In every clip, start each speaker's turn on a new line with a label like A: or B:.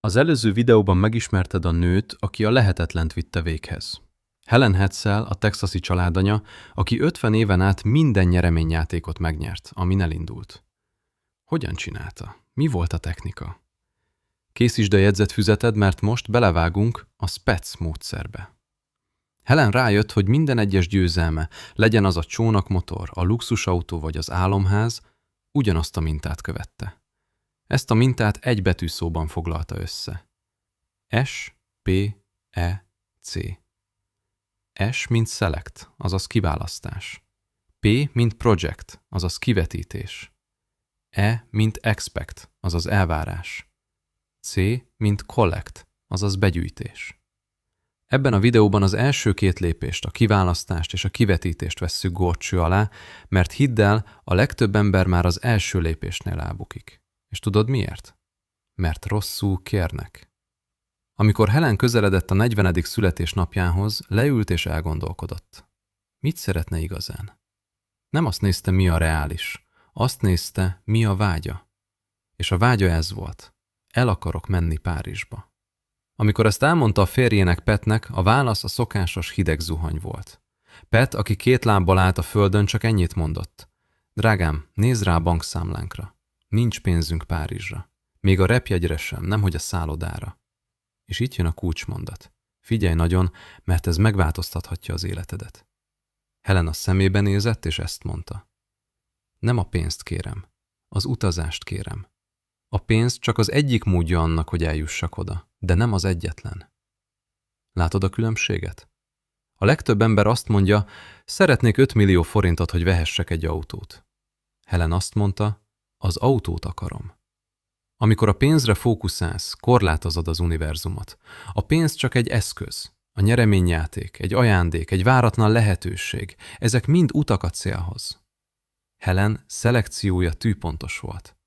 A: Az előző videóban megismerted a nőt, aki a lehetetlent vitte véghez. Helen Hetzel, a texasi családanya, aki 50 éven át minden nyereményjátékot megnyert, amin elindult. Hogyan csinálta? Mi volt a technika? Készítsd a jegyzetfüzeted, mert most belevágunk a SPEC módszerbe. Helen rájött, hogy minden egyes győzelme, legyen az a csónakmotor, a luxusautó vagy az álomház, ugyanazt a mintát követte. Ezt a mintát egy betűszóban foglalta össze. S, P, E, C. S, mint select, azaz kiválasztás. P, mint project, azaz kivetítés. E, mint expect, azaz elvárás. C, mint collect, azaz begyűjtés. Ebben a videóban az első két lépést, a kiválasztást és a kivetítést vesszük górcső alá, mert hidd el, a legtöbb ember már az első lépésnél elbukik. És tudod miért? Mert rosszul kérnek. Amikor Helen közeledett a 40. születésnapjához, leült és elgondolkodott. Mit szeretne igazán? Nem azt nézte, mi a reális. Azt nézte, mi a vágya. És a vágya ez volt. El akarok menni Párizsba. Amikor ezt elmondta a férjének, Petnek, a válasz a szokásos hideg zuhany volt. Pet, aki 2 lábbal állt a földön, csak ennyit mondott. Drágám, nézz rá a bankszámlánkra. Nincs pénzünk Párizsra. Még a repjegyre sem, nemhogy a szállodára. És itt jön a kulcsmondat. Figyelj nagyon, mert ez megváltoztathatja az életedet. Helen a szemébe nézett, és ezt mondta. Nem a pénzt kérem, az utazást kérem. A pénz csak az egyik módja annak, hogy eljussak oda, de nem az egyetlen. Látod a különbséget? A legtöbb ember azt mondja, szeretnék 5 millió forintot, hogy vehessek egy autót. Helen azt mondta, az autót akarom. Amikor a pénzre fókuszálsz, korlátozod az univerzumot. A pénz csak egy eszköz, a nyereményjáték, egy ajándék, egy váratlan lehetőség. Ezek mind utak a célhoz. Helen szelekciója tűpontos volt,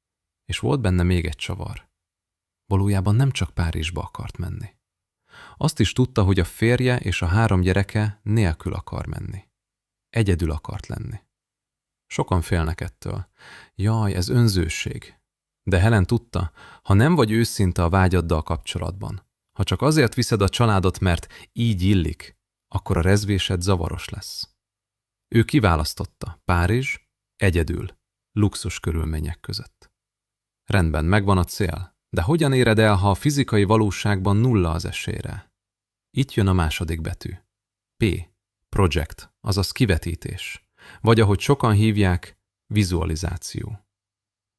A: és volt benne még egy csavar. Valójában nem csak Párizsba akart menni. Azt is tudta, hogy a férje és a 3 gyereke nélkül akar menni. Egyedül akart lenni. Sokan félnek ettől. Jaj, ez önzőség. De Helen tudta, ha nem vagy őszinte a vágyaddal kapcsolatban, ha csak azért viszed a családot, mert így illik, akkor a rezvésed zavaros lesz. Ő kiválasztotta Párizs, egyedül, luxus körülmények között. Rendben, megvan a cél, de hogyan éred el, ha a fizikai valóságban nulla az esélyre? Itt jön a második betű. P. Project, azaz kivetítés. Vagy ahogy sokan hívják, vizualizáció.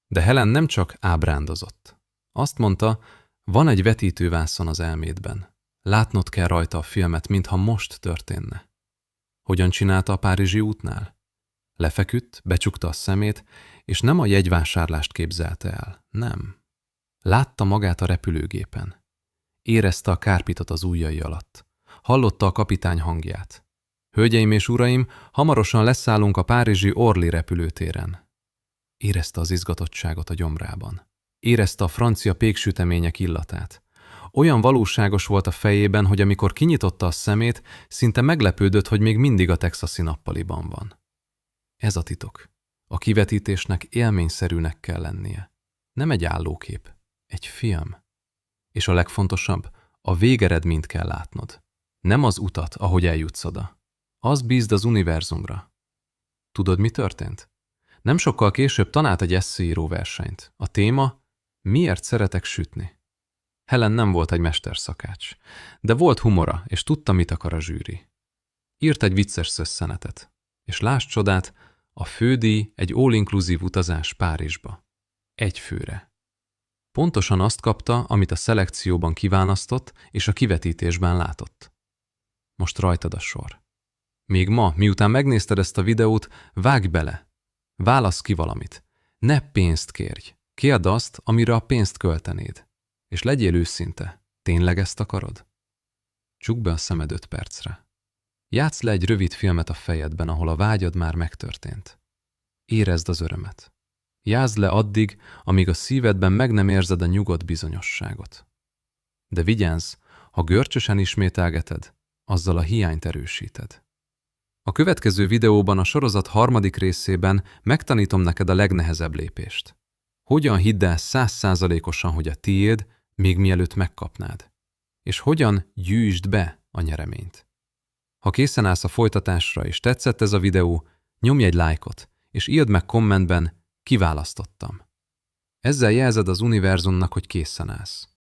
A: De Helen nem csak ábrándozott. Azt mondta, van egy vetítővászon az elmédben. Látnod kell rajta a filmet, mintha most történne. Hogyan csinálta a párizsi útnál? Lefeküdt, becsukta a szemét, és nem a jegyvásárlást képzelte el, nem. Látta magát a repülőgépen. Érezte a kárpitot az ujjai alatt. Hallotta a kapitány hangját. Hölgyeim és uraim, hamarosan leszállunk a párizsi Orly repülőtéren. Érezte az izgatottságot a gyomrában. Érezte a francia péksütemények illatát. Olyan valóságos volt a fejében, hogy amikor kinyitotta a szemét, szinte meglepődött, hogy még mindig a texasi nappaliban van. Ez a titok. A kivetítésnek élményszerűnek kell lennie. Nem egy állókép, egy film. És a legfontosabb, a végeredményt kell látnod. Nem az utat, ahogy eljutsz oda. Az bízd az univerzumra. Tudod, mi történt? Nem sokkal később talált egy esszéíró versenyt. A téma, miért szeretek sütni? Helen nem volt egy mesterszakács, de volt humora, és tudta, mit akar a zsűri. Írt egy vicces szösszenetet, és lásd csodát, a fődíj egy all-inclusive utazás Párizsba. Egy főre. Pontosan azt kapta, amit a szelekcióban kiválasztott, és a kivetítésben látott. Most rajtad a sor. Még ma, miután megnézted ezt a videót, vágj bele. Válasz ki valamit. Ne pénzt kérj. Kérd azt, amire a pénzt költenéd. És legyél őszinte. Tényleg ezt akarod? Csukd be a szemed 5 percre. Játsz le egy rövid filmet a fejedben, ahol a vágyad már megtörtént. Érezd az örömet. Játszd le addig, amíg a szívedben meg nem érzed a nyugodt bizonyosságot. De vigyázz, ha görcsösen ismételgeted, azzal a hiányt erősíted. A következő videóban a sorozat 3. részében megtanítom neked a legnehezebb lépést. Hogyan hidd el 100%-osan, hogy a tiéd, még mielőtt megkapnád. És hogyan gyűjtsd be a nyereményt. Ha készen állsz a folytatásra és tetszett ez a videó, nyomj egy lájkot, és írd meg kommentben, kiválasztottam. Ezzel jelzed az univerzumnak, hogy készen állsz.